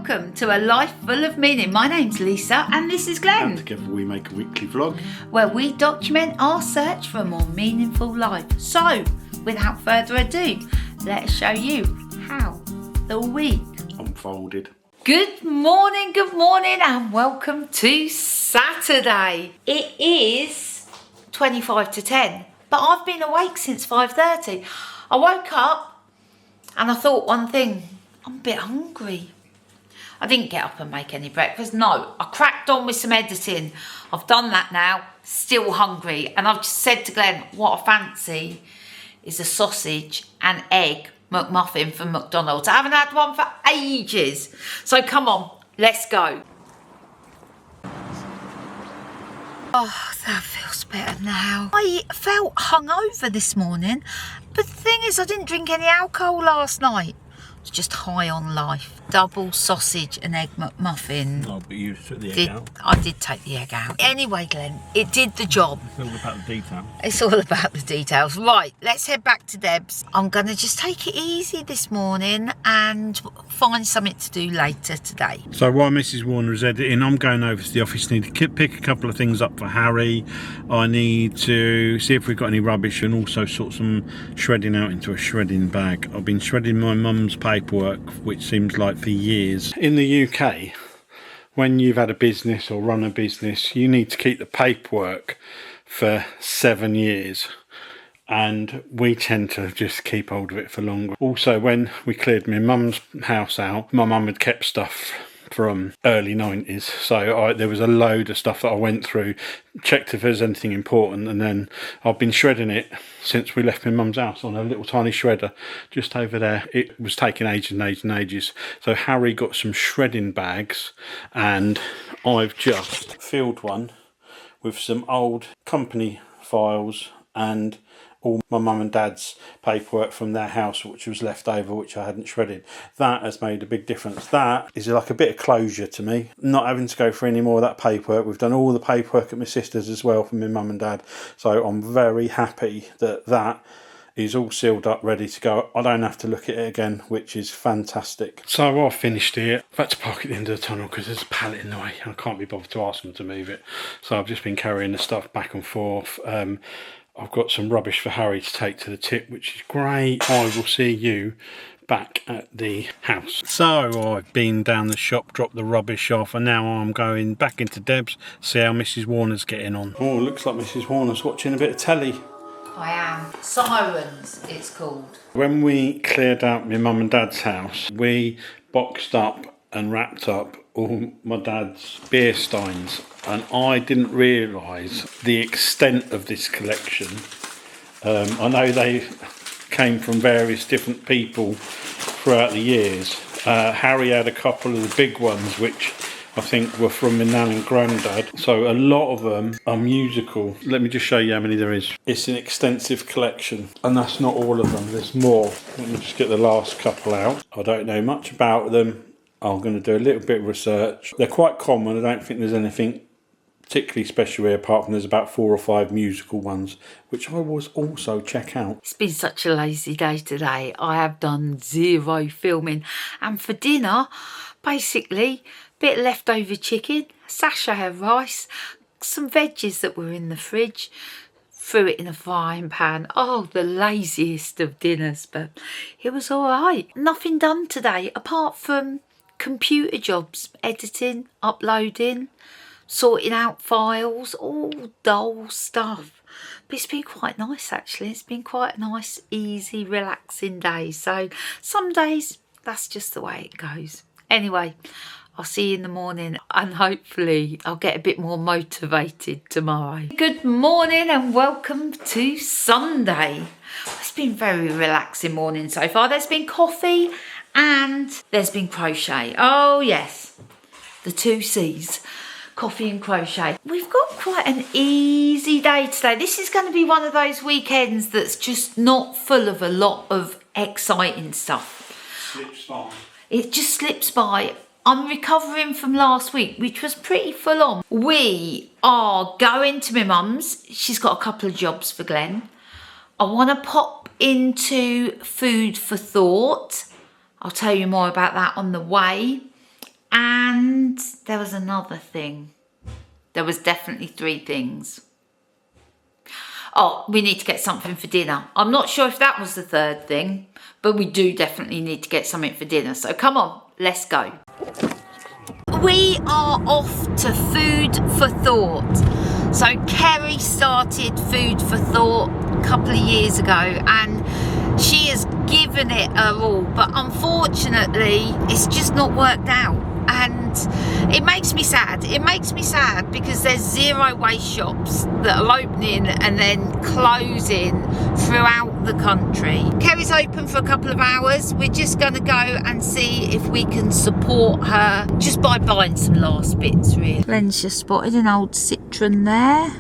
welcome to A Life Full of Meaning. My name's Lisa and this is Glenn. And together we make a weekly vlog where we document our search for a more meaningful life. So, without further ado, let us show you how the week unfolded. Good morning and welcome to Saturday. It is 25 to 10, but I've been awake since 5:30. I woke up and I thought one thing, I'm a bit hungry. I didn't get up and make any breakfast. No, I cracked on with some editing. I've done that now, still hungry. And I've just said to Glenn, what I fancy is a sausage and egg McMuffin from McDonald's. I haven't had one for ages. So come on, let's go. Oh, that feels better now. I felt hungover this morning, but the thing is I didn't drink any alcohol last night. I was just high on life. Double sausage and egg McMuffin. Oh, but you took the egg out. I did take the egg out. Anyway, Glenn, it did the job. It's all about the detail. It's all about the details. Right, let's head back to Deb's. I'm going to just take it easy this morning and find something to do later today. So while Mrs. Warner is editing, I'm going over to the office. Need to pick a couple of things up for Harry. I need to see if we've got any rubbish and also sort some shredding out into a shredding bag. I've been shredding my mum's paperwork, which seems like for years. In the UK, when you've had a business or run a business, you need to keep the paperwork for 7 years, and we tend to just keep hold of it for longer. Also, when we cleared my mum's house out, my mum had kept stuff from early 90s, so there was a load of stuff that I went through, checked if there's anything important, and then I've been shredding it since we left my mum's house on a little tiny shredder just over there. It was taking ages. So Harry got some shredding bags, and I've just filled one with some old company files and all my mum and dad's paperwork from their house, which was left over, which I hadn't shredded. That has made a big difference. That is like a bit of closure to me, not having to go for any more of that paperwork. We've done all the paperwork at my sister's as well for my mum and dad, so I'm very happy that that is all sealed up, ready to go. I don't have to look at it again, which is fantastic. So I've finished here. I've had to park at the end of the tunnel because there's a pallet in the way. I can't be bothered to ask them to move it, so I've just been carrying the stuff back and forth. I've got some rubbish for Harry to take to the tip, which is great. I will see you back at the house. So I've been down the shop, dropped the rubbish off, and now I'm going back into Deb's, see how Mrs. Warner's getting on. Oh, looks like Mrs. Warner's watching a bit of telly. I am. Sirens, it's called. When we cleared out my mum and dad's house, we boxed up and wrapped up all my dad's beer steins, and I didn't realise the extent of this collection. I know they came from various different people throughout the years. Harry had a couple of the big ones, which I think were from my nan and granddad. So a lot of them are musical. Let me just show you how many there is. It's an extensive collection, and that's not all of them. There's more. Let me just get the last couple out. I don't know much about them. I'm going to do a little bit of research. They're quite common. I don't think there's anything particularly special here, apart from there's about 4 or 5 musical ones, which I will also check out. It's been such a lazy day today. I have done 0 filming, and for dinner, basically, a bit of leftover chicken, a sachet of rice, some veggies that were in the fridge, threw it in a frying pan. Oh, the laziest of dinners, but it was all right. Nothing done today apart from computer jobs, editing, uploading, sorting out files, all dull stuff. But it's been quite nice actually. It's been quite a nice, easy, relaxing day. So some days that's just the way it goes. Anyway, I'll see you in the morning, and hopefully I'll get a bit more motivated tomorrow. Good morning and welcome to Sunday. It's been a very relaxing morning so far. There's been coffee and there's been crochet. Oh yes, the 2 C's. Coffee and crochet. We've got quite an easy day today. This is going to be one of those weekends that's just not full of a lot of exciting stuff. Slips by. It just slips by. I'm recovering from last week, which was pretty full on. We are going to my mum's. She's got a couple of jobs for Glenn. I want to pop into Food for Thought. I'll tell you more about that on the way. And there was another thing. There was definitely 3 things. Oh, we need to get something for dinner. I'm not sure if that was the 3rd thing, but we do definitely need to get something for dinner. So come on, let's go. We are off to Food for Thought. So Kerry started Food for Thought a couple of years ago and she has given it her all, but unfortunately it's just not worked out. And it makes me sad. It makes me sad because there's zero waste shops that are opening and then closing throughout the country. Kerry's open for a couple of hours. We're just going to go and see if we can support her just by buying some last bits, really. Glenn's just spotted an old citron there.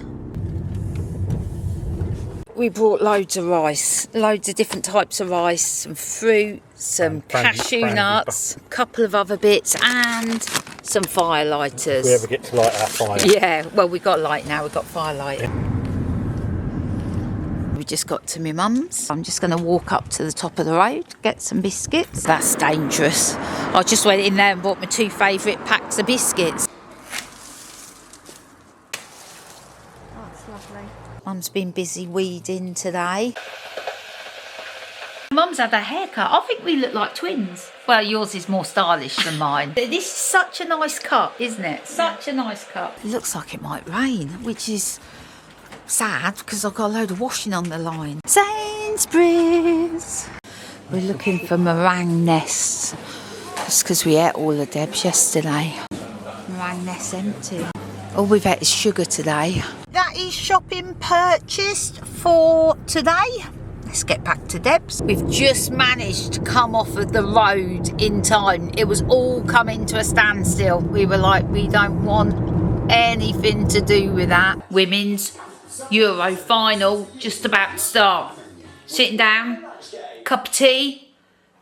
We brought loads of rice, loads of different types of rice, some fruit, some cashew nuts, a couple of other bits and some firelighters. If we ever get to light our fire. Yeah, well we've got light now, we've got firelight. We just got to my mum's. I'm just going to walk up to the top of the road, get some biscuits. That's dangerous. I just went in there and bought my 2 favourite packs of biscuits. Mum's been busy weeding today. Mum's had a haircut. I think we look like twins. Well, yours is more stylish than mine. This is such a nice cut, isn't it? Such a nice cut. It looks like it might rain, which is sad because I've got a load of washing on the line. Sainsbury's. We're looking for meringue nests. Just because we ate all the Debs yesterday. Meringue nests empty. All we've had is sugar today. That is shopping purchased for today. Let's get back to Debs. We've just managed to come off of the road in time. It was all coming to a standstill. We were like, we don't want anything to do with that. Women's Euro final just about to start. Sitting down, cup of tea,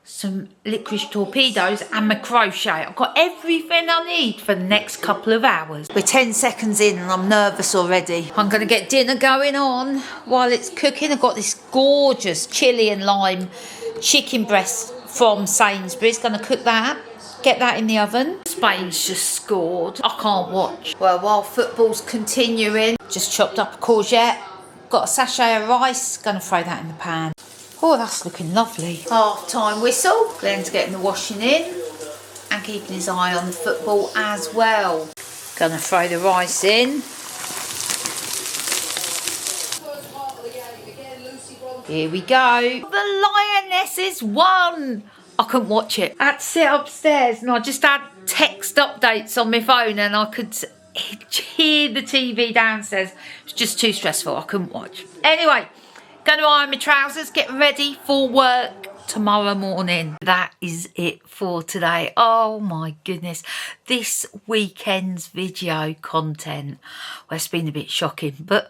some licorice torpedoes and my crochet. I've got everything I need for the next couple of hours. We're 10 seconds in and I'm nervous already. I'm going to get dinner going on while it's cooking. I've got this gorgeous chilli and lime chicken breast from Sainsbury's. Going to cook that. Get that in the oven. Spain's just scored. I can't watch. Well, while football's continuing, just chopped up a courgette. Got a sachet of rice. Going to throw that in the pan. Oh, that's looking lovely. Half-time whistle. Glenn's getting the washing in and keeping his eye on the football as well. Gonna throw the rice in. Here we go. The Lionesses won. I couldn't watch it. I had to sit upstairs and I just had text updates on my phone and I could hear the TV downstairs. It was just too stressful. I couldn't watch. Anyway. Going to iron my trousers, get ready for work tomorrow morning. That is it for today. Oh my goodness. This weekend's video content, well, it's been a bit shocking, but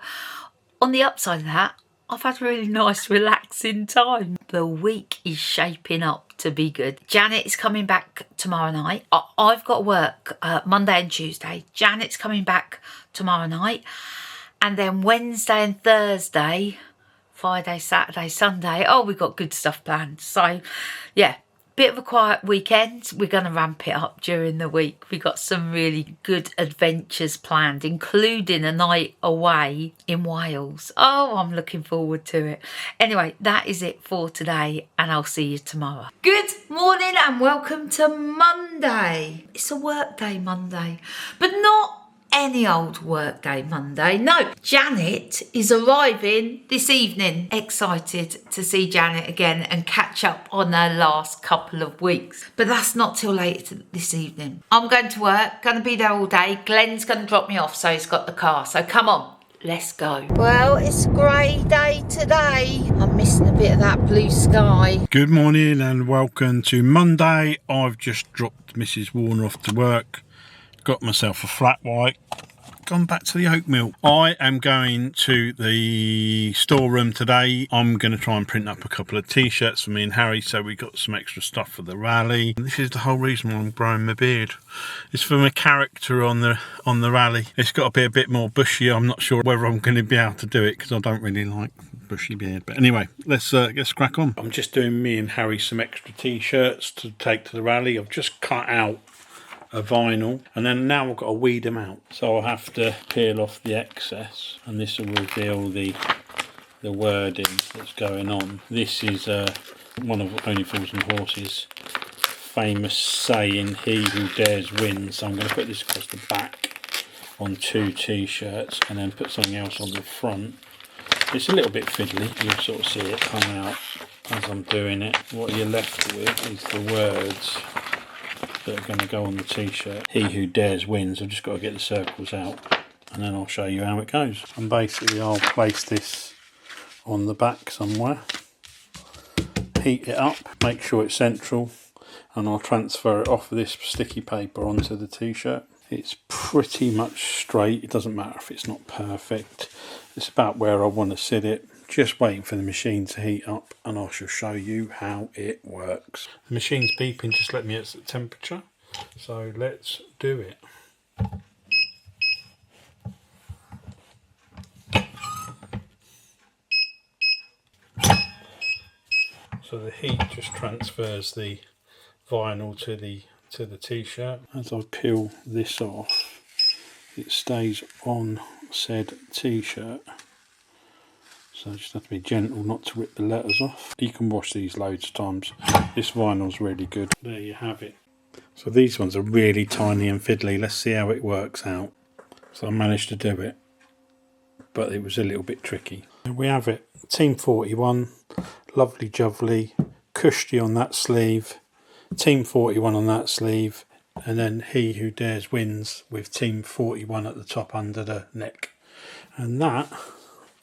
on the upside of that, I've had a really nice relaxing time. The week is shaping up to be good. Janet is coming back tomorrow night. I've got work Monday and Tuesday. Janet's coming back tomorrow night. And then Wednesday and Thursday, Friday, Saturday, Sunday. Oh, we've got good stuff planned. So, yeah, bit of a quiet weekend. We're going to ramp it up during the week. We've got some really good adventures planned, including a night away in Wales. Oh, I'm looking forward to it. Anyway, that is it for today, and I'll see you tomorrow. Good morning and welcome to Monday. It's a work day Monday, but not any old workday Monday. No, Janet is arriving this evening. Excited to see Janet again and catch up on her last couple of weeks. But that's not till later this evening. I'm going to work, going to be there all day. Glenn's going to drop me off, so he's got the car. So come on, let's go. Well, it's a grey day today. I'm missing a bit of that blue sky. Good morning and welcome to Monday. I've just dropped Mrs. Warner off to work. Got myself a flat white, gone back to the oat milk. I am going to the storeroom today. I'm going to try and print up a couple of t-shirts for me and Harry, so we got some extra stuff for the rally. This is the whole reason why I'm growing my beard. It's for my character on the rally. It's got to be a bit more bushy. I'm not sure whether I'm going to be able to do it because I don't really like bushy beard. But anyway, let's crack on. I'm just doing me and Harry some extra t-shirts to take to the rally. I've just cut out vinyl, and then now I've got to weed them out. So I'll have to peel off the excess, and this will reveal the wording that's going on. This is one of Only Fools and Horses' famous saying, "He who dares wins." So I'm going to put this across the back on 2 t-shirts, and then put something else on the front. It's a little bit fiddly, you'll sort of see it come out as I'm doing it. What you're left with is the words that are going to go on the t-shirt. He who dares wins. I've just got to get the circles out, and then I'll show you how it goes. And basically I'll place this on the back somewhere, heat it up, make sure it's central, and I'll transfer it off of this sticky paper onto the t-shirt. It's pretty much straight. It doesn't matter if it's not perfect. It's about where I want to sit it. Just waiting for the machine to heat up, and I shall show you how it works. The machine's beeping, just let me at the temperature. So let's do it. So the heat just transfers the vinyl to the t-shirt. As I peel this off, it stays on said t-shirt. So I just have to be gentle not to rip the letters off. You can wash these loads of times. This vinyl's really good. There you have it. So these ones are really tiny and fiddly. Let's see how it works out. So I managed to do it, but it was a little bit tricky. There we have it. Team 41. Lovely jubbly, cushy on that sleeve, Team 41 on that sleeve, and then He Who Dares Wins with Team 41 at the top under the neck. And that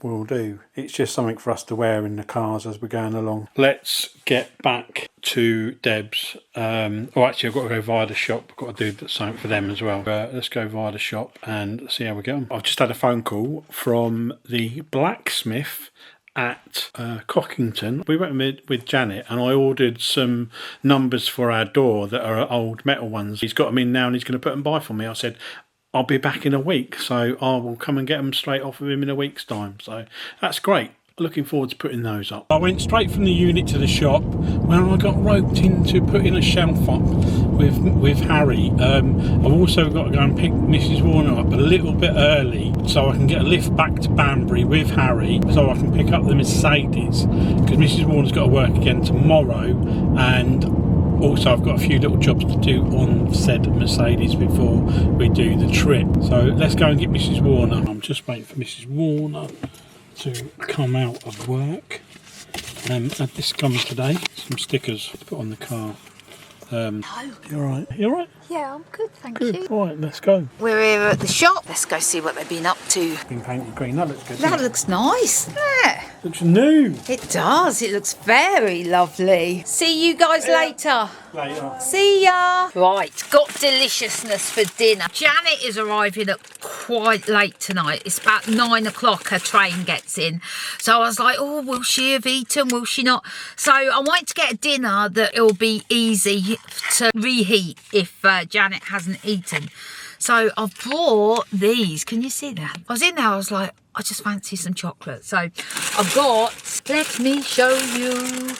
will do. It's just something for us to wear in the cars as we're going along. Let's get back to Deb's. Oh, actually I've got to go via the shop. I've got to do something for them as well. Let's go via the shop and see how we go. I've just had a phone call from the blacksmith at Cockington. We went with Janet, and I ordered some numbers for our door that are old metal ones. He's got them in now and he's going to put them by for me. I said I'll be back in a week, so I will come and get them straight off of him in a week's time. So that's great. Looking forward to putting those up. I went straight from the unit to the shop when I got roped into putting a shelf up with Harry. I've also got to go and pick Mrs. Warner up a little bit early so I can get a lift back to Banbury with Harry, so I can pick up the Mercedes, because Mrs. Warner's got to work again tomorrow, and also I've got a few little jobs to do on said Mercedes before we do the trip. So let's go and get Mrs. Warner. I'm just waiting for Mrs. Warner to come out of work. Had this come today, some stickers to put on the car. Hello. You alright? You alright? Yeah, I'm good, thank Good. you. Alright, let's go. We're here at the shop. Let's go see what they've been up to. Been painted green, that looks good. That looks nice, doesn't it? Looks new. It does. It looks very lovely. See you guys later. Later. See ya. Right, got deliciousness for dinner. Janet is arriving at quite late tonight. It's about 9 o'clock her train gets in. So I was like, oh, will she have eaten? Will she not? So I wanted to get a dinner that it'll be easy to reheat if Janet hasn't eaten. So I've brought these. Can you see that? I was in there, I was like, I just fancy some chocolate. So I've got, let me show you,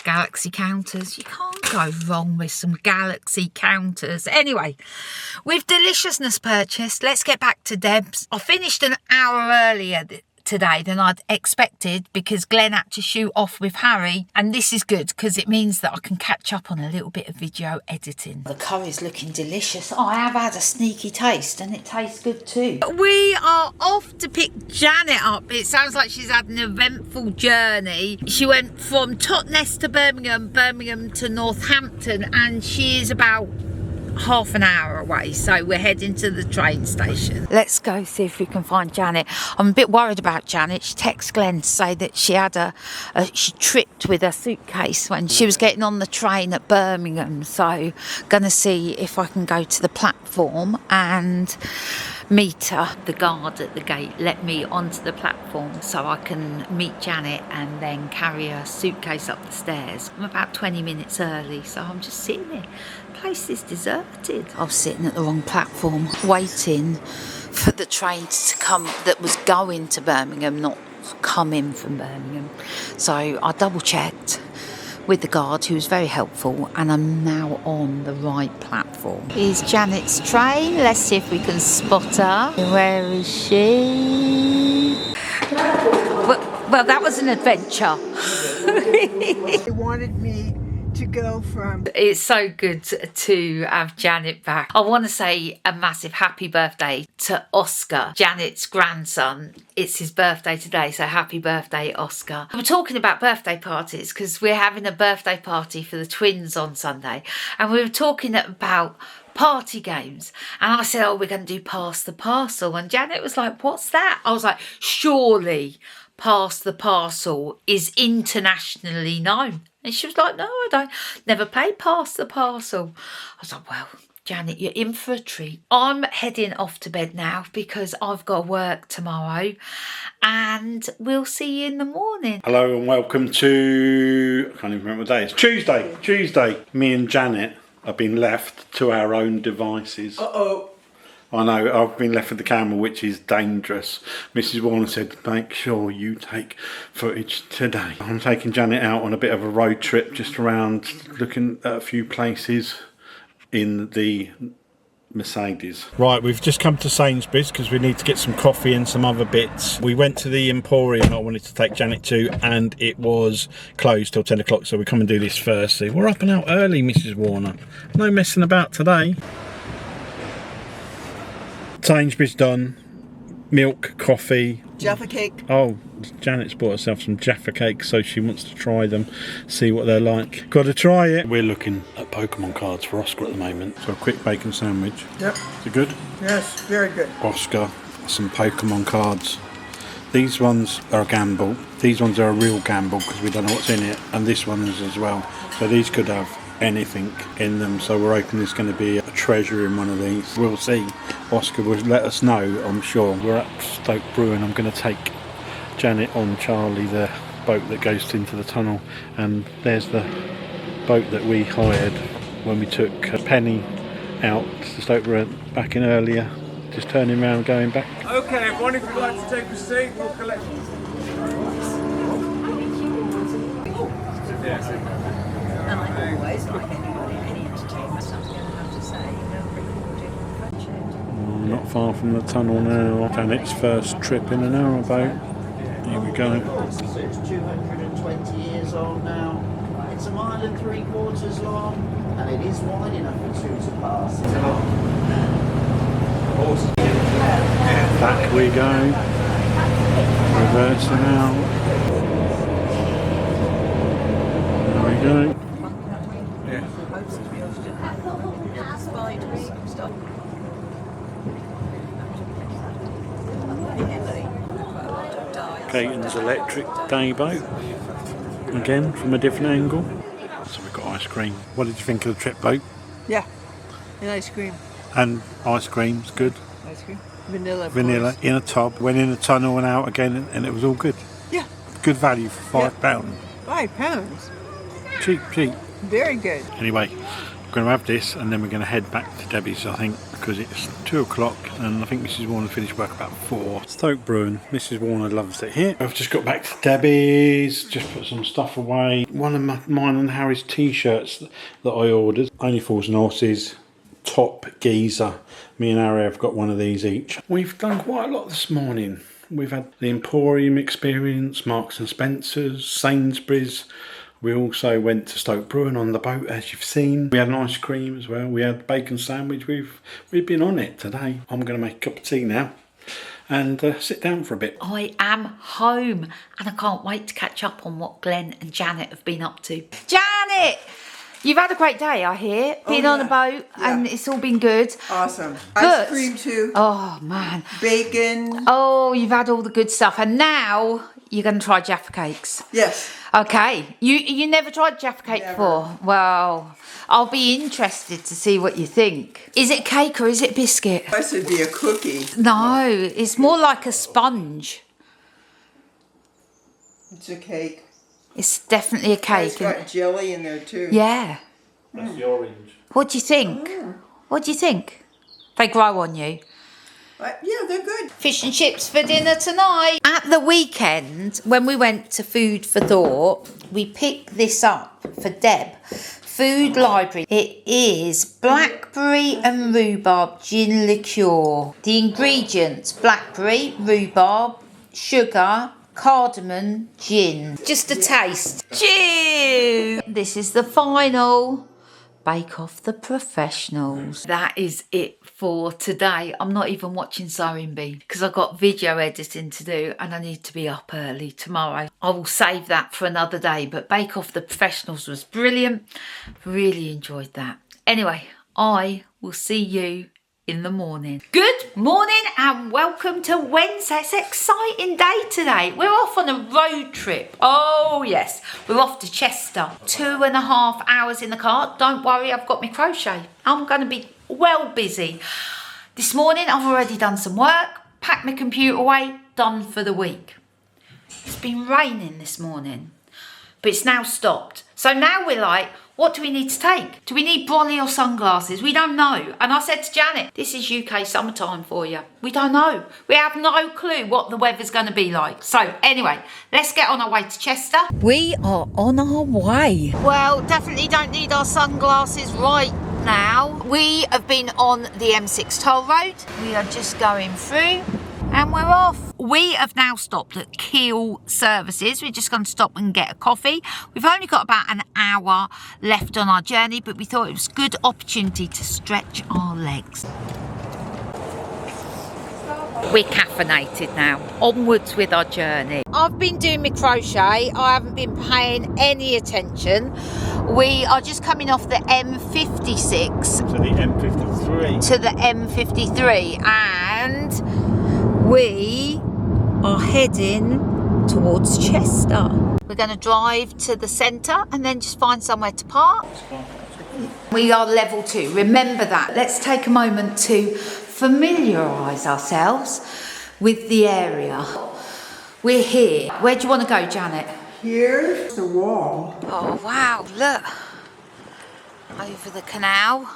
Galaxy counters. You can't go wrong with some Galaxy counters. Anyway, with deliciousness purchased, let's get back to Deb's. I finished an hour earlier today than I'd expected because Glenn had to shoot off with Harry, and this is good because it means that I can catch up on a little bit of video editing. The curry's looking delicious. I have had a sneaky taste and it tastes good too. We are off to pick Janet up. It sounds like she's had an eventful journey. She went from Totnes to Birmingham to Northampton, and she is about half an hour away, so we're heading to the train station. Let's go see if we can find Janet. I'm a bit worried about Janet. She texted Glenn to say that she had she tripped with her suitcase when she was getting on the train at Birmingham, so gonna see if I can go to the platform and meet her. The guard at the gate let me onto the platform so I can meet Janet and then carry her suitcase up the stairs. I'm about 20 minutes early, so I'm just sitting there. The place is deserted. I was sitting at the wrong platform waiting for the train to come that was going to Birmingham, not coming from Birmingham. So I double checked with the guard, who was very helpful, and I'm now on the right platform. Here's Janet's train. Let's see if we can spot her. Where is she? Well, that was an adventure. They wanted me to go from... It's so good to have Janet back. I want to say a massive happy birthday to Oscar, Janet's grandson. It's his birthday today, so happy birthday, Oscar. We're talking about birthday parties because we're having a birthday party for the twins on Sunday, and we were talking about party games, and I said, oh, we're going to do Pass the Parcel, and Janet was like, what's that? I was like, surely Pass the Parcel is internationally known. And she was like, no, I don't. Never played Pass the Parcel. I was like, well, Janet, you're in for a treat. I'm heading off to bed now because I've got work tomorrow, and we'll see you in the morning. Hello and welcome to, I can't even remember what day. It's Tuesday. Me and Janet have been left to our own devices. Uh-oh. I know, I've been left with the camera, which is dangerous. Mrs. Warner said, make sure you take footage today. I'm taking Janet out on a bit of a road trip, just around looking at a few places in the Mercedes. Right, we've just come to Sainsbury's because we need to get some coffee and some other bits. We went to the Emporium I wanted to take Janet to, and it was closed till 10 o'clock, so we come and do this first. So we're up and out early, Mrs. Warner. No messing about today. Sainsbury's done. Milk, coffee. Jaffa cake. Oh, Janet's bought herself some Jaffa cakes, so she wants to try them, see what they're like. Got to try it. We're looking at Pokemon cards for Oscar at the moment. So a quick bacon sandwich. Yep. Is it good? Yes, very good. Oscar, some Pokemon cards. These ones are a gamble. These ones are a real gamble because we don't know what's in it. And this one is as well. So these could have anything in them, so we're hoping there's going to be a treasure in one of these. We'll see. Oscar will let us know, I'm sure. We're at Stoke Brewing. I'm going to take Janet on Charlie, the boat that goes into the tunnel, and there's the boat that we hired when we took Penny out to Stoke Brewing back in earlier, just turning around going back. Okay everyone, if you'd like to take a seat, we'll collect. And like always, like any entertainment, I'm going to have to say, no pre-recorded. Not far from the tunnel now. Janet's first trip in an hourboat. Here we go. It's 220 years old now. It's a mile and 3/4 long, and it is wide enough for two to pass. Back we go. Reversing out. There we go. Caton's electric day boat. Again, from a different angle. So we've got ice cream. What did you think of the trip boat? Yeah. And ice cream. And ice cream's good. Ice cream. Vanilla. of Vanilla course. in a tub. Went in a tunnel and out again, and it was all good. Yeah. Good value for £5. £5. Cheap. Very good. Anyway, we're going to have this and then we're going to head back to Debbie's, I think, because it's 2 o'clock and I think Mrs. Warner finished work about 4. Stoke Brewing. Mrs. Warner loves it here. I've just got back to Debbie's, just put some stuff away. One of mine and Harry's t-shirts that I ordered. Only Fools and Horses, top geezer. Me and Harry have got one of these each. We've done quite a lot this morning. We've had the Emporium experience, Marks and Spencer's, Sainsbury's. We also went to Stoke Brewing on the boat, as you've seen. We had an ice cream as well. We had bacon sandwich. We've been on it today. I'm going to make a cup of tea now and sit down for a bit. I am home and I can't wait to catch up on what Glenn and Janet have been up to. Janet! You've had a great day, I hear. Been on a boat and it's all been good. Awesome. But- Ice cream too. Oh, man. Bacon. Oh, you've had all the good stuff. And now you're going to try Jaffa cakes. Yes. Okay. You never tried Jaffa cake Never. before? Well, I'll be interested to see what you think. Is it cake or is it biscuit? This would be a cookie. No, it's more like a sponge. It's a cake. It's definitely a cake. It's got jelly in there too. Yeah. That's the orange. What do you think? What do you think? They grow on you. Yeah, they're good. Fish and chips for dinner tonight. At the weekend, when we went to Food for Thought, we picked this up for Deb. Food Library. It is blackberry and rhubarb gin liqueur. The ingredients: blackberry, rhubarb, sugar, cardamom, gin. Just a taste. Cheers! This is the final Bake Off the Professionals. That is it for today. I'm not even watching Sewing Bee because I've got video editing to do and I need to be up early tomorrow. I will save that for another day, but Bake Off the Professionals was brilliant. Really enjoyed that. Anyway, I will see you in the morning. Good morning and welcome to Wednesday. It's an exciting day today. We're off on a road trip. Oh yes, we're off to Chester. 2.5 hours in the car. Don't worry, I've got my crochet. I'm going to be well busy. This morning I've already done some work, packed my computer away, done for the week. It's been raining this morning, but it's now stopped. So now we're like, what do we need to take? Do we need brolly or sunglasses? We don't know. And I said to Janet, this is UK summertime for you. We don't know. We have no clue what the weather's going to be like. So anyway, let's get on our way to Chester. We are on our way. Well, definitely don't need our sunglasses right now. We have been on the M6 toll road. We are just going through and we're off. We have now stopped at Keel Services. We're just going to stop and get a coffee. We've only got about an hour left on our journey, but we thought it was a good opportunity to stretch our legs. We're caffeinated now. Onwards with our journey. I've been doing my crochet. I haven't been paying any attention. We are just coming off the M56 To the M53. to the M53 and we are heading towards Chester. We're going to drive to the centre and then just find somewhere to park. We are level 2, remember that. Let's take a moment to familiarise ourselves with the area. We're here. Where do you want to go, Janet? Here's the wall. Oh wow, look. Over the canal.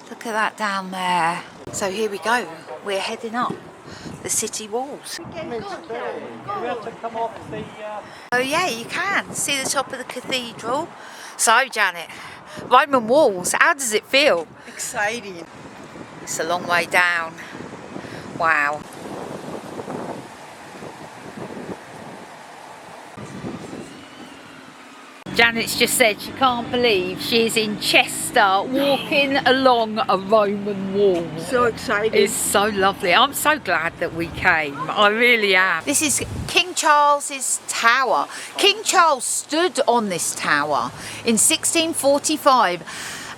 Look at that down there. So here we go. We're heading up the city walls. Oh yeah, you can see the top of the cathedral. So Janet, Roman walls, how does it feel? Exciting. It's a long way down. Wow. Janet's just said she can't believe she's in Chester walking along a Roman wall. So exciting. It's so lovely. I'm so glad that we came. I really am. This is King Charles's tower. King Charles stood on this tower in 1645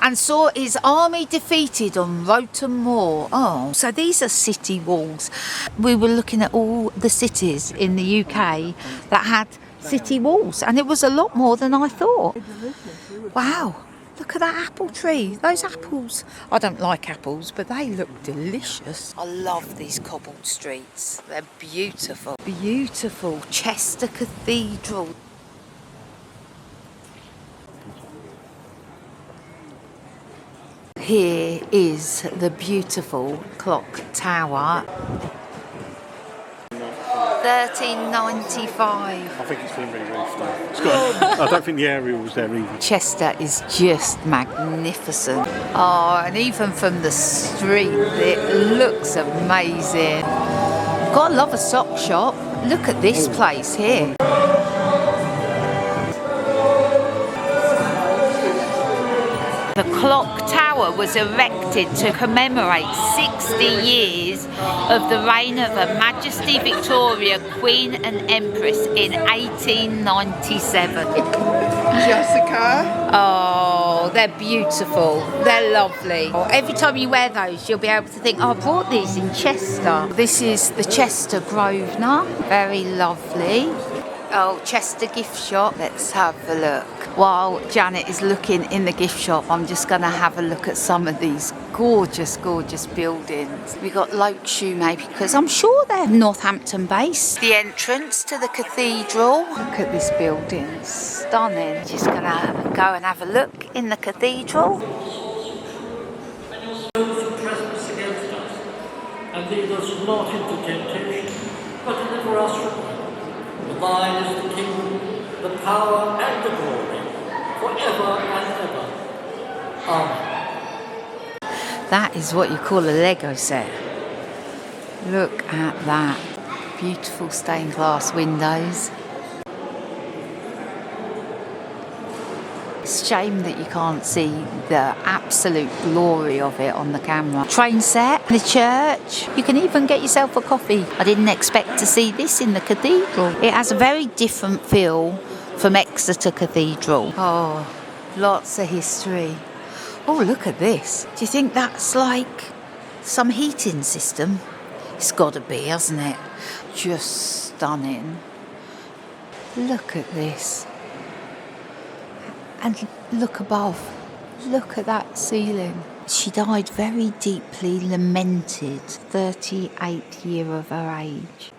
and saw his army defeated on Rotten Moor. Oh, so these are city walls. We were looking at all the cities in the UK that had city walls, and it was a lot more than I thought. Wow, look at that apple tree. Those apples, I don't like apples, but they look delicious. I love these cobbled streets. They're beautiful. Beautiful. Chester Cathedral. Here is the beautiful clock tower. 1395. I think it's been re-roofed though. It's got, I don't think the aerial's there either. Chester is just magnificent. Oh, and even from the street, it looks amazing. Gotta love a sock shop. Look at this place here. The clock tower was erected to commemorate 60 years of the reign of Her Majesty Victoria, Queen and Empress in 1897. Jessica. Oh, they're beautiful. They're lovely. Every time you wear those, you'll be able to think, oh, I bought these in Chester. This is the Chester Grosvenor. Very lovely. Oh, Chester gift shop. Let's have a look. While Janet is looking in the gift shop, I'm just going to have a look at some of these gorgeous, gorgeous buildings. We've got Loke Shoemakers. I'm sure they're Northampton based. The entrance to the cathedral. Look at this building. Stunning. Just going to go and have a look in the cathedral. trespass against us, and lead us not into temptation, but deliver us from evil. For thine is the kingdom, the power, and the glory, forever and ever. Amen. That is what you call a Lego set. Look at that. Beautiful stained glass windows. It's a shame that you can't see the absolute glory of it on the camera. Train set, the church. You can even get yourself a coffee. I didn't expect to see this in the cathedral. It has a very different feel from Exeter Cathedral. Oh, lots of history. Oh, look at this. Do you think that's like some heating system? It's got to be, hasn't it? Just stunning. Look at this. And look above. Look at that ceiling. She died very deeply lamented, 38th year of her age.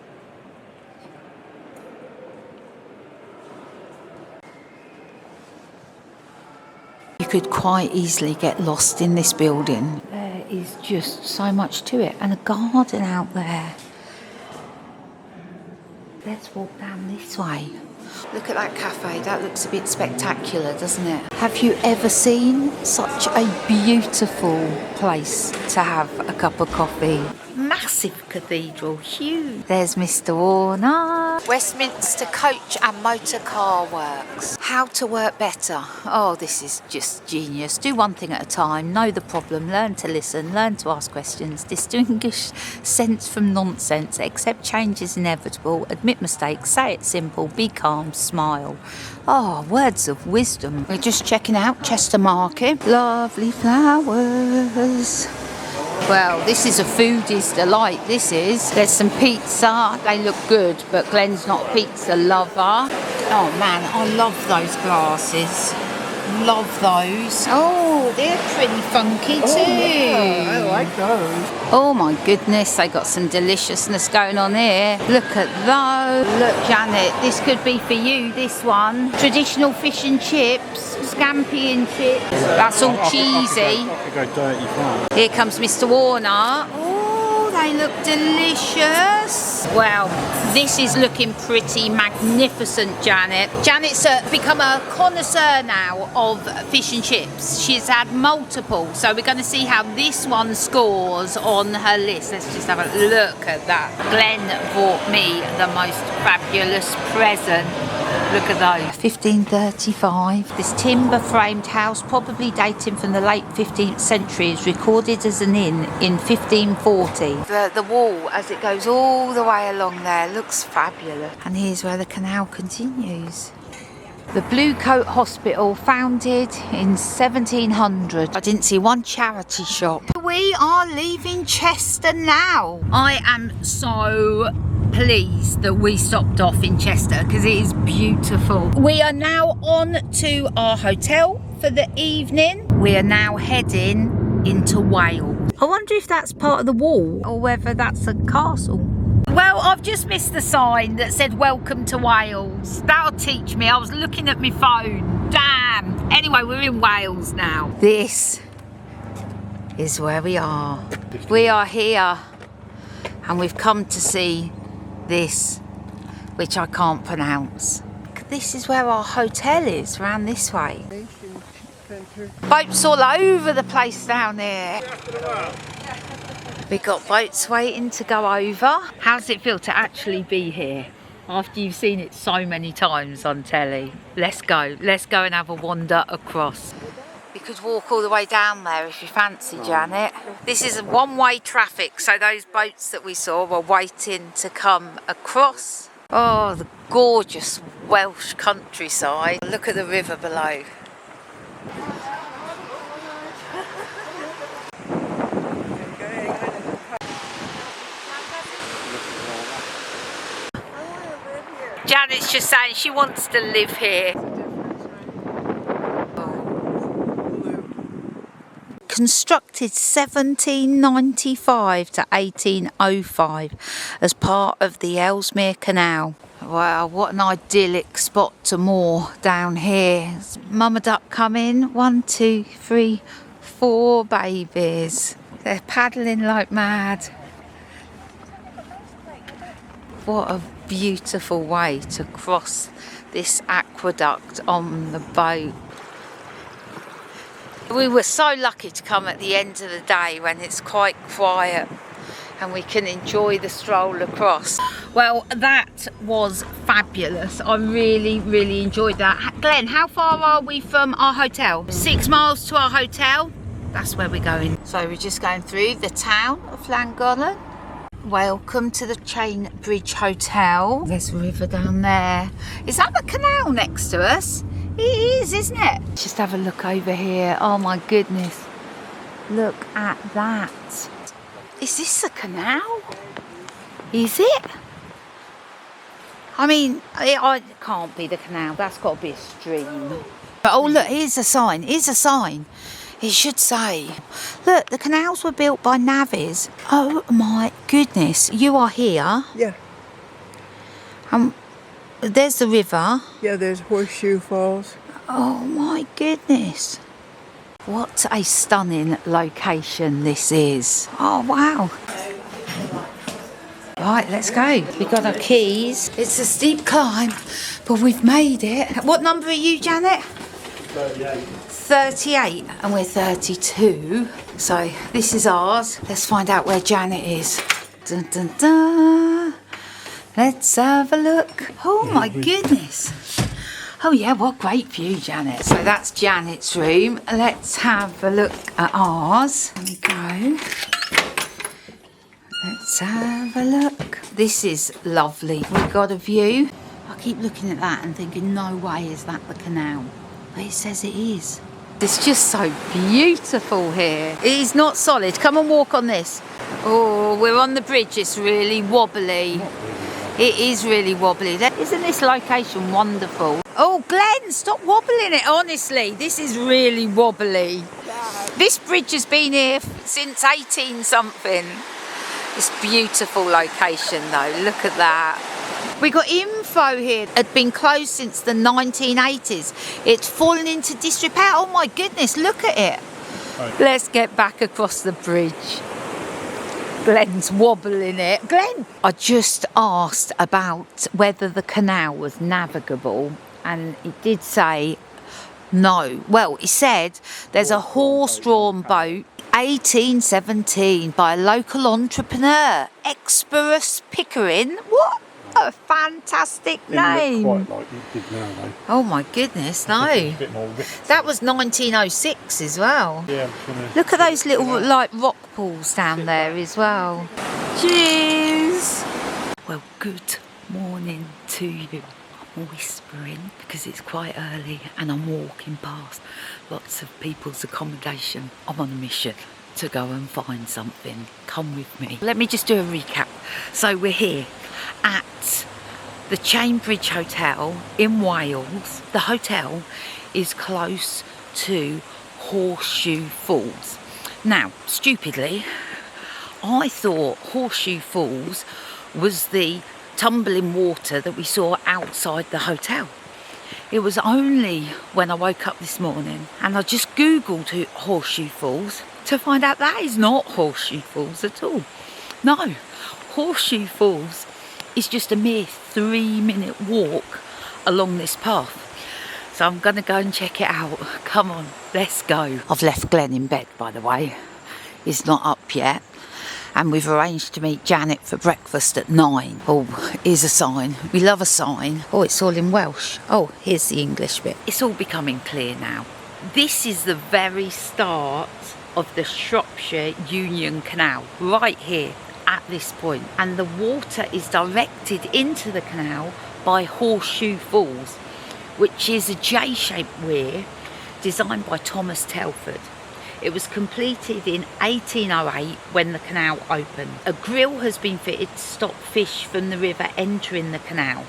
You could quite easily get lost in this building. There is just so much to it, and a garden out there. Let's walk down this way. Look at that cafe, that looks a bit spectacular, doesn't it? Have you ever seen such a beautiful place to have a cup of coffee? Massive cathedral, huge. There's Mr. Warner. Westminster Coach and Motor Car Works. How to work better. Oh, this is just genius. Do one thing at a time, know the problem, learn to listen, learn to ask questions, distinguish sense from nonsense, accept change is inevitable, admit mistakes, say it simple, be calm, smile. Oh, words of wisdom. We're just checking out Chester Market. Lovely flowers. Well, this is a foodie's delight, this is. There's some pizza, they look good, but Glenn's not a pizza lover. Oh man, I love those glasses. Love those. Oh, they're pretty funky too. Oh, yeah, I like those. Oh my goodness, they got some deliciousness going on here. Look at those. Look, Janet, this could be for you, this one. Traditional fish and chips, scampi and chips. That's all cheesy. I could go dirty fast. Here comes Mr. Warner. Oh, they look delicious. Well, this is looking pretty magnificent, Janet. Janet's become a connoisseur now of fish and chips. She's had multiple, so we're going to see how this one scores on her list. Let's just have a look at that. Glenn bought me the most fabulous present. Look at those. 1535. This timber-framed house, probably dating from the late 15th century, is recorded as an inn in 1540. The wall, as it goes all the way along there, looks fabulous. And here's where the canal continues. The Blue Coat Hospital, founded in 1700. I didn't see one charity shop. We are leaving Chester now. I am so pleased that we stopped off in Chester because it is beautiful. We are now on to our hotel for the evening. We are now heading into Wales. I wonder if that's part of the wall or whether that's a castle. Well, I've just missed the sign that said welcome to Wales. That'll teach me. I was looking at my phone. Damn. Anyway, we're in Wales now. This is where we are. We are here and we've come to see this, which I can't pronounce. This is where our hotel is, around this way. Boats all over the place down here. We've got boats waiting to go over. How does it feel to actually be here after you've seen it so many times on telly? Let's go and have a wander across. You could walk all the way down there if you fancy, Janet. This is one-way traffic, so those boats that we saw were waiting to come across. Oh, the gorgeous Welsh countryside. Look at the river below. Janet's just saying she wants to live here. Constructed 1795 to 1805 as part of the Ellesmere Canal. Wow, what an idyllic spot to moor down here. Is Mama Duck coming? 1, 2, 3, 4 babies. They're paddling like mad. What a beautiful way to cross this aqueduct on the boat. We were so lucky to come at the end of the day when it's quite quiet and we can enjoy the stroll across. Well, that was fabulous. I really enjoyed that. Glenn, how far are we from our hotel? 6 miles to our hotel. That's where we're going. So we're just going through the town of Llangollen. Welcome to the Chain Bridge Hotel. There's a river down there. Is that the canal next to us? It is, isn't it? Just have a look over here. Oh my goodness. Look at that. Is this a canal? Is it? I mean, it can't be the canal. That's got to be a stream. But oh look, here's a sign. Here's a sign. It should say, look, the canals were built by navvies. Oh my goodness, you are here. Yeah. There's the river. Yeah, there's Horseshoe Falls. Oh my goodness. What a stunning location this is. Oh wow. Right, let's go. We got our keys. It's a steep climb, but we've made it. What number are you, Janet? 38, and we're 32. So this is ours. Let's find out where Janet is. Dun, dun, dun. Let's have a look. Oh my goodness. Oh yeah, what great view, Janet. So that's Janet's room. Let's have a look at ours. There we go. Let's have a look. This is lovely. We've got a view. I keep looking at that and thinking, no way is that the canal. But it says it is. It's just so beautiful here. It is not solid. Come and walk on this. Oh, we're on the bridge. It's really wobbly. It is really wobbly. Isn't this location wonderful? Oh, Glenn, stop wobbling it. Honestly, this is really wobbly. This bridge has been here since 18 something. It's a beautiful location though. Look at that. We got info here. It had been closed since the 1980s. It's fallen into disrepair. Oh my goodness, look at it. Right. Let's get back across the bridge. Glenn's wobbling it. Glenn! I just asked about whether the canal was navigable and it did say no. Well, it said there's a horse-drawn boat 1817 by a local entrepreneur, Experus Pickering. What a fantastic name. Quite like it did now, though. Oh my goodness, no. A bit more ripped. That was 1906 as well. Yeah, look at those little like rock pools down there as well. Cheers. Well, good morning to you. I'm whispering because it's quite early and I'm walking past lots of people's accommodation. I'm on a mission to go and find something. Come with me. Let me just do a recap. So we're here at the Chain Bridge Hotel in Wales. The hotel is close to Horseshoe Falls. Now, stupidly, I thought Horseshoe Falls was the tumbling water that we saw outside the hotel. It was only when I woke up this morning and I just googled Horseshoe Falls to find out that is not Horseshoe Falls at all. No, Horseshoe Falls is just a mere 3-minute walk along this path. So I'm gonna go and check it out. Come on, let's go. I've left Glenn in bed, by the way. He's not up yet. And we've arranged to meet Janet for breakfast at 9. Oh, here's a sign. We love a sign. Oh, it's all in Welsh. Oh, here's the English bit. It's all becoming clear now. This is the very start of the Shropshire Union Canal, right here at this point. And the water is directed into the canal by Horseshoe Falls, which is a J-shaped weir designed by Thomas Telford. It was completed in 1808 when the canal opened. A grille has been fitted to stop fish from the river entering the canal.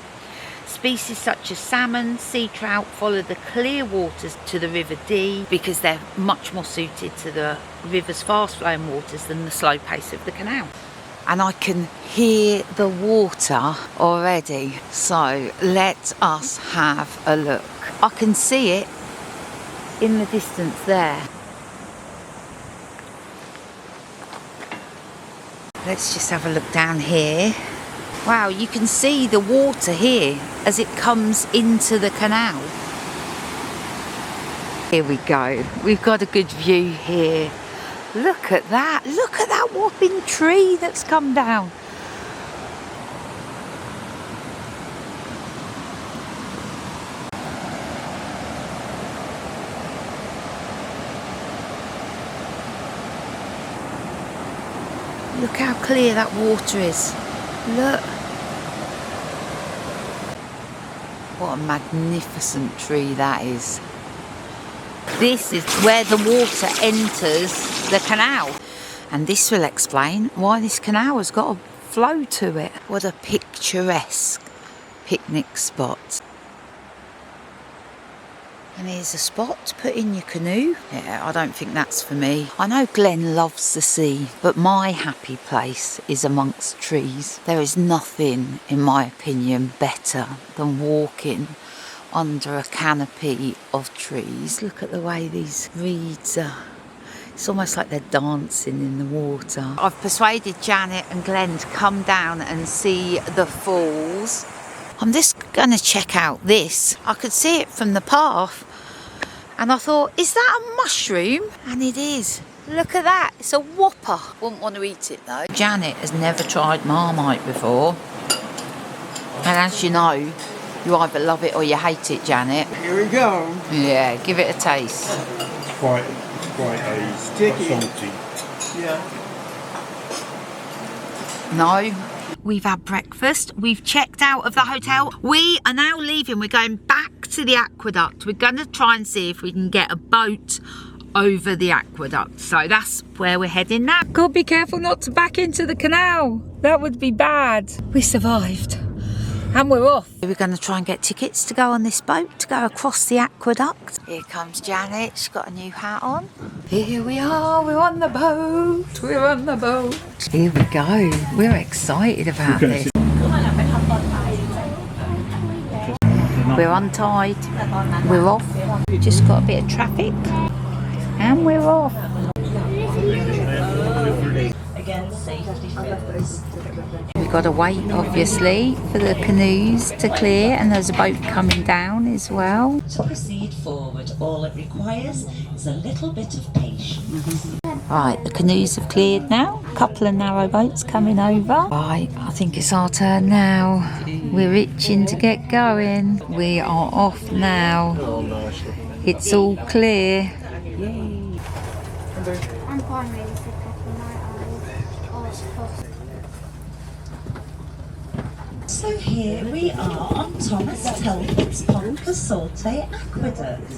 Species such as salmon, sea trout follow the clear waters to the River Dee because they're much more suited to the river's fast flowing waters than the slow pace of the canal. And I can hear the water already. So let us have a look. I can see it in the distance there. Let's just have a look down here. Wow, you can see the water here as it comes into the canal. Here we go. We've got a good view here. Look at that. Look at that whopping tree that's come down. Look how clear that water is. Look. What a magnificent tree that is. This is where the water enters the canal. And this will explain why this canal has got a flow to it. What a picturesque picnic spot. And here's a spot to put in your canoe. Yeah, I don't think that's for me. I know Glenn loves the sea, but my happy place is amongst trees. There is nothing, in my opinion, better than walking under a canopy of trees. Look at the way these reeds are. It's almost like they're dancing in the water. I've persuaded Janet and Glenn to come down and see the falls. I'm just going to check out this. I could see it from the path and I thought, is that a mushroom? And it is. Look at that. It's a whopper. Wouldn't want to eat it though. Janet has never tried Marmite before. And as you know, you either love it or you hate it, Janet. Here we go. Yeah, give it a taste. Quite a Sticky. salty. Yeah. No. We've had breakfast. We've checked out of the hotel. We are now leaving. We're going back to the aqueduct. We're going to try and see if we can get a boat over the aqueduct. So that's where we're heading now. God, be careful not to back into the canal. That would be bad. We survived. And we're off. We're going to try and get tickets to go on this boat, to go across the aqueduct. Here comes Janet. She's got a new hat on. Here we are. We're on the boat. We're on the boat. Here we go. We're excited about this. We're untied. We're off. Just got a bit of traffic. And we're off. Again, safety first. We've got to wait, obviously, for the canoes to clear, and there's a boat coming down as well. To proceed forward, all it requires is a little bit of patience. Right, the canoes have cleared now. A couple of narrow boats coming over. Right, I think it's our turn now. We're itching to get going. We are off now. It's all clear. I'm fine really sick of my eyes. So here we are on Thomas Telford's Pontcysyllte Aqueduct,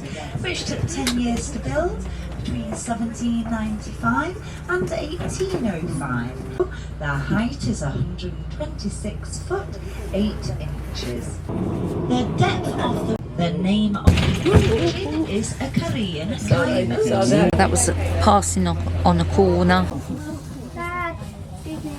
which took 10 years to build between 1795 and 1805. The height is 126 foot 8 inches. The depth of the name of the bridge is a Korean diamond. That was passing up on a corner. Dad, excuse me.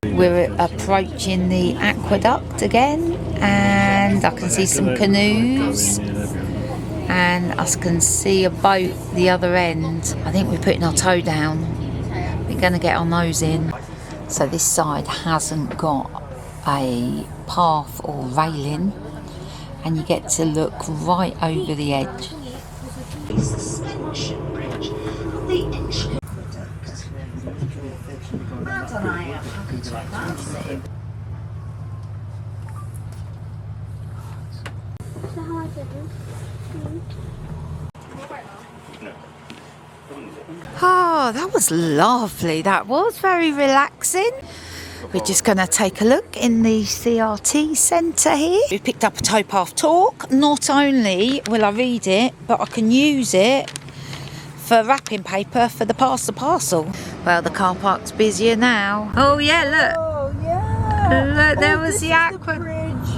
We're approaching the aqueduct again, and I can see some canoes, and I can see a boat the other end. I think we're putting our toe down. We're going to get our nose in. So this side hasn't got a path or railing, and you get to look right over the edge. Suspension bridge on the Inchcape Aqueduct. And I am happy to announce it. So how much is it? Oh, that was lovely. That was very relaxing. We're just going to take a look in the CRT centre here. We picked up a towpath talk. Not only will I read it, but I can use it for wrapping paper for the parcel. Well, the car park's busier now. Oh yeah, look. Oh, yeah. Look, there was this the is aqua. bridge.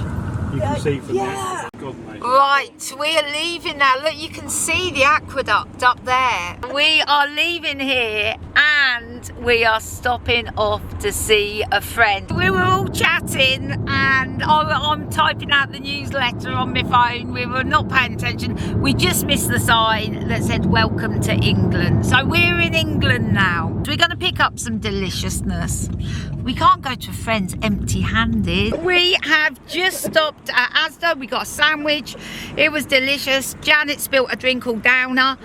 You can see from there. Right, we are leaving now. Look, you can see the aqueduct up there. We are leaving here and we are stopping off to see a friend. We were all chatting and I'm typing out the newsletter on my phone. We were not paying attention. We just missed the sign that said welcome to England. So we're in England now. We're going to pick up some deliciousness. We can't go to a friend's empty-handed. We have just stopped at Asda. We got a sandwich. It was delicious. Janet spilt a drink called Downer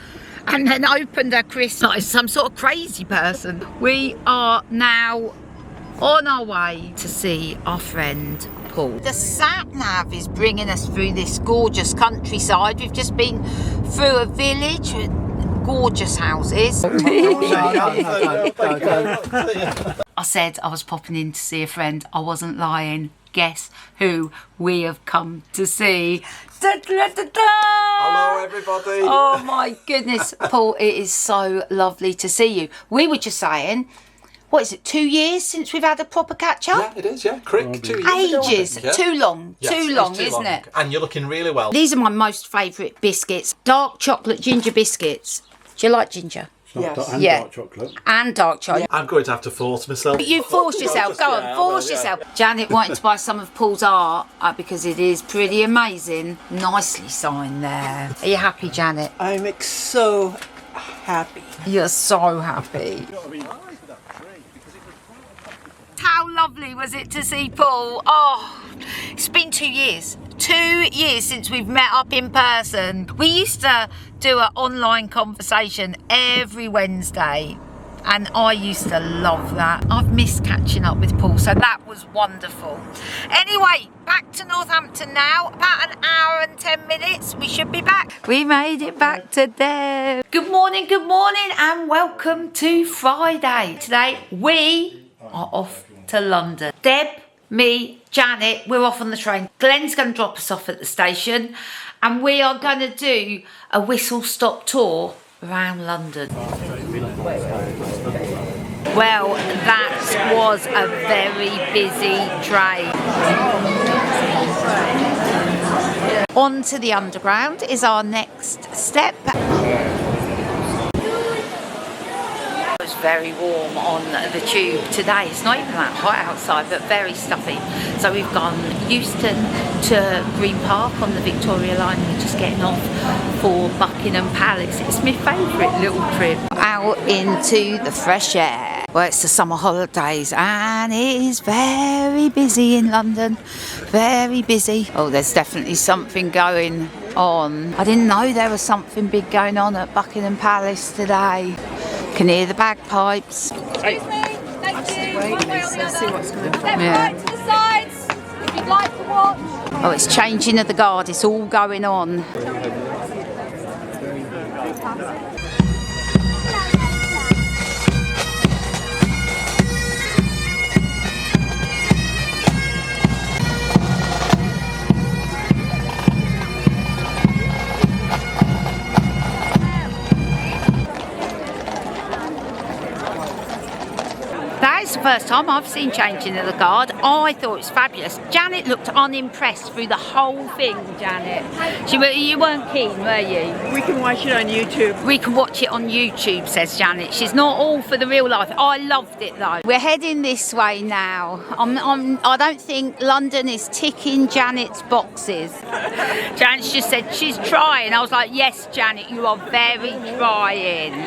and then opened a crisp like some sort of crazy person. We are now on our way to see our friend Paul. The sat-nav is bringing us through this gorgeous countryside. We've just been through a village with gorgeous houses. I said I was popping in to see a friend. I wasn't lying. Guess who we have come to see? Da, da, da, da. Hello everybody. Oh my goodness, Paul, it is so lovely to see you. We were just saying, what is it, 2 years since we've had a proper catch up? Yeah, it is, yeah. Crick, 2 years Ages, ago, too long, yes, too long, too isn't it? And you're looking really well. These are my most favourite biscuits. Dark chocolate ginger biscuits. Do you like ginger? Yes. And Yeah. dark chocolate. And dark chocolate. I'm going to have to force myself. You force yourself, go on, force yourself. Janet wanted to buy some of Paul's art because it is pretty amazing. Nicely signed there. Are you happy, Janet? I'm so happy. You're so happy. How lovely was it to see Paul? Oh, it's been 2 years. 2 years since we've met up in person. We used to do an online conversation every Wednesday and I used to love that. I've missed catching up with Paul, so that was wonderful. Anyway, back to Northampton now. About an hour and 10 minutes. We should be back. We made it back to there. Good morning, and welcome to Friday. Today we are off to London. Deb, me, Janet, we're off on the train. Glenn's going to drop us off at the station and we are going to do a whistle-stop tour around London. Well, that was a very busy train. On to the Underground is our next step. It's very warm on the tube today. It's not even that hot outside, but very stuffy. So we've gone Euston to Green Park on the Victoria line. We're just getting off for Buckingham Palace. It's my favourite little trip. Out into the fresh air. Well, it's the summer holidays and it is very busy in London. Very busy. Oh, there's definitely something going on. I didn't know there was something big going on at Buckingham Palace today. Can hear the bagpipes. Excuse me, thank you. One way or the other. See what's going on. Step right to the sides if you'd like to watch. Oh, it's changing of the guard. It's all going on. That is the first time I've seen changing of the guard. I thought it was fabulous. Janet looked unimpressed through the whole thing, Janet. You weren't keen, were you? We can watch it on YouTube. We can watch it on YouTube, says Janet. She's not all for the real life. I loved it though. We're heading this way now. I don't think London is ticking Janet's boxes. Janet's just said she's trying. I was like, yes, Janet, you are very trying.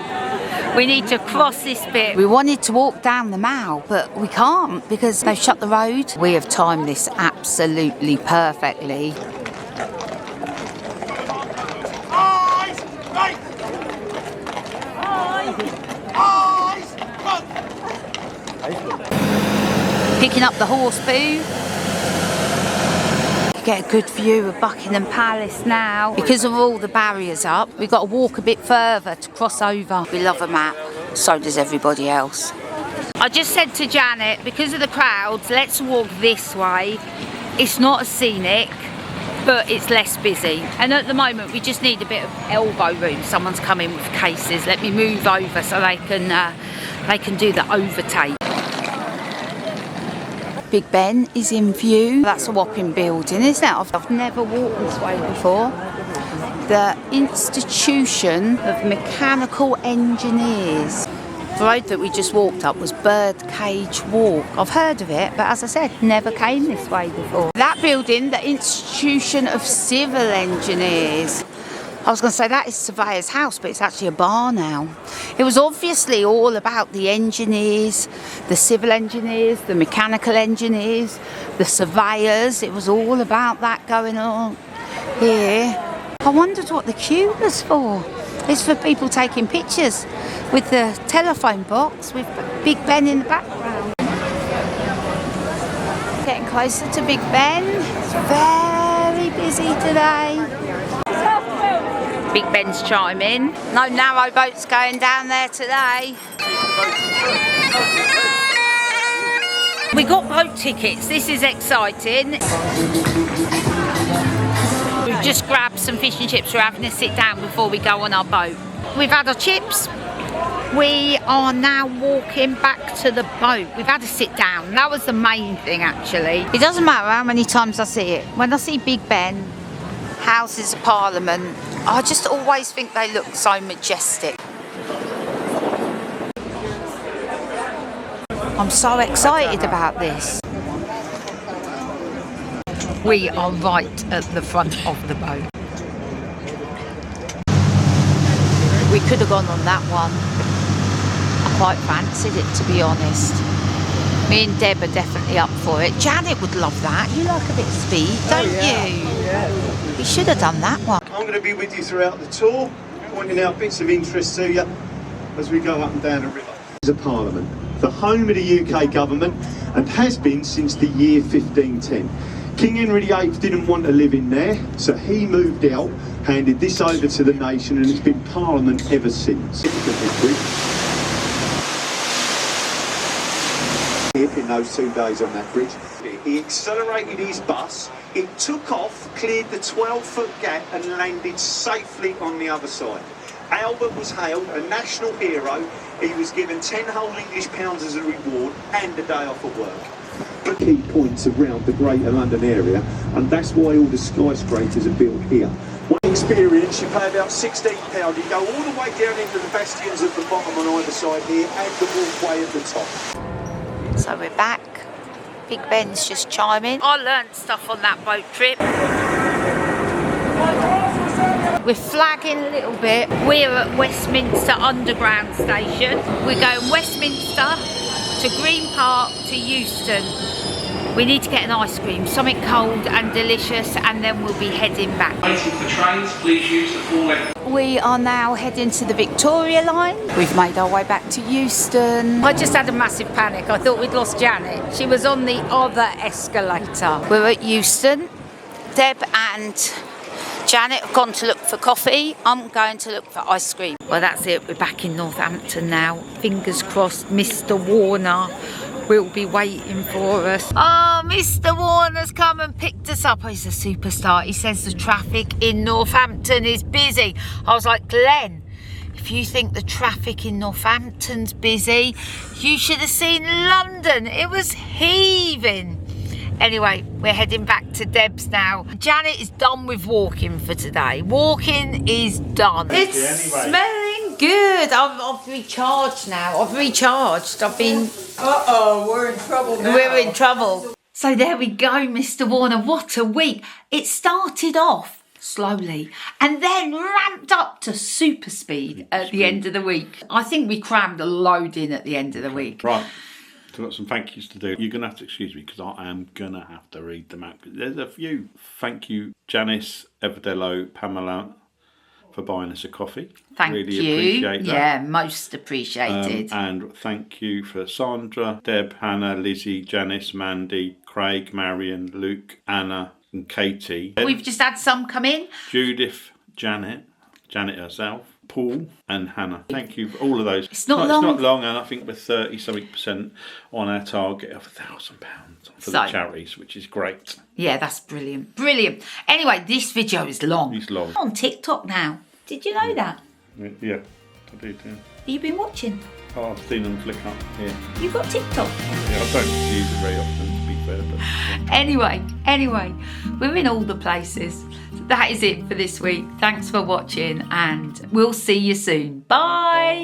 We need to cross this bit. We wanted to walk down the Mall, but we can't because they've shut the road. We have timed this absolutely perfectly. Picking up the horse poo. Get a good view of Buckingham Palace now. Because of all the barriers up, we've got to walk a bit further to cross over. We love a map, so does everybody else. I just said to Janet, because of the crowds, let's walk this way. It's not as scenic, but it's less busy. And at the moment, we just need a bit of elbow room. Someone's coming with cases. Let me move over so they can do the overtake. Big Ben is in view. That's a whopping building, isn't it? I've never walked this way before. The Institution of Mechanical Engineers. The road that we just walked up was Birdcage Walk. I've heard of it, but as I said, never came this way before. That building, the Institution of Civil Engineers. I was going to say that is Surveyor's House, but it's actually a bar now. It was obviously all about the engineers, the civil engineers, the mechanical engineers, the surveyors. It was all about that going on here. I wondered what the queue was for. It's for people taking pictures with the telephone box with Big Ben in the background. Getting closer to Big Ben. It's very busy today. Big Ben's chiming. No narrow boats going down there today. We got boat tickets. This is exciting. We've just grabbed some fish and chips. We're having a sit down before we go on our boat. We've had our chips. We are now walking back to the boat. We've had a sit down. That was the main thing, actually. It doesn't matter how many times I see it. When I see Big Ben, Houses of Parliament, I just always think they look so majestic. I'm so excited about this. We are right at the front of the boat. We could have gone on that one. I quite fancied it, to be honest. Me and Deb are definitely up for it. Janet would love that. You like a bit of speed, don't you? Yeah. You should have done that one. I'm going to be with you throughout the tour, pointing out bits of interest to you as we go up and down the river. It's a Parliament, the home of the UK government, and has been since the year 1510. King Henry VIII didn't want to live in there, so he moved out, handed this over to the nation, and it's been Parliament ever since. In those 2 days on that bridge, he accelerated his bus, it took off, cleared the 12-foot gap and landed safely on the other side. Albert was hailed a national hero. He was given 10 whole English pounds as a reward and a day off of work. Key points around the Greater London area, and that's why all the skyscrapers are built here. One experience, you pay about £16. You go all the way down into the bastions at the bottom on either side here and the walkway at the top. So we're back. Big Ben's just chiming. I learnt stuff on that boat trip. We're flagging a little bit. We're at Westminster Underground Station. We're going Westminster to Green Park to Euston. We need to get an ice cream, something cold and delicious, and then we'll be heading back. Waiting for trains, please use the full. We are now heading to the Victoria line. We've made our way back to Euston. I just had a massive panic. I thought we'd lost Janet. She was on the other escalator. We're at Euston. Deb and Janet have gone to look for coffee. I'm going to look for ice cream. Well, that's it. We're back in Northampton now. Fingers crossed Mr. Warner will be waiting for us. Oh, Mr. Warner's come and picked us up. Oh, he's a superstar. He says the traffic in Northampton is busy. I was like, Glenn, if you think the traffic in Northampton's busy, you should have seen London. It was heaving. Anyway, we're heading back to Deb's now. Janet is done with walking for today. Walking is done. It's smelling good. I've recharged now. I've been... Uh-oh, we're in trouble now. We're in trouble. So there we go, Mr. Warner. What a week. It started off slowly and then ramped up to super speed at the end of the week. I think we crammed a load in at the end of the week. Right. So I've got some thank yous to do. You're going to have to excuse me because I am going to have to read them out. There's a few. Thank you, Janice, Everdello, Pamela, for buying us a coffee. Thank really you. Appreciate that. Yeah, most appreciated. And thank you for Sandra, Deb, Hannah, Lizzie, Janice, Mandy, Craig, Marion, Luke, Anna and Katie. We've just had some come in. Judith, Janet herself, Paul and Hannah. Thank you for all of those. It's not long. It's not long, and I think we're 30-something% on our target of £1,000 for the charities, which is great. Yeah, that's brilliant. Brilliant. Anyway, this video is long. It's long. I'm on TikTok now. Did you know that? Yeah, I did, yeah. Have you been watching? Oh, I've seen them flick up, yeah. You've got TikTok? Yeah, I don't use it very often, to be fair. Anyway, we're in all the places. That is it for this week. Thanks for watching and we'll see you soon. Bye.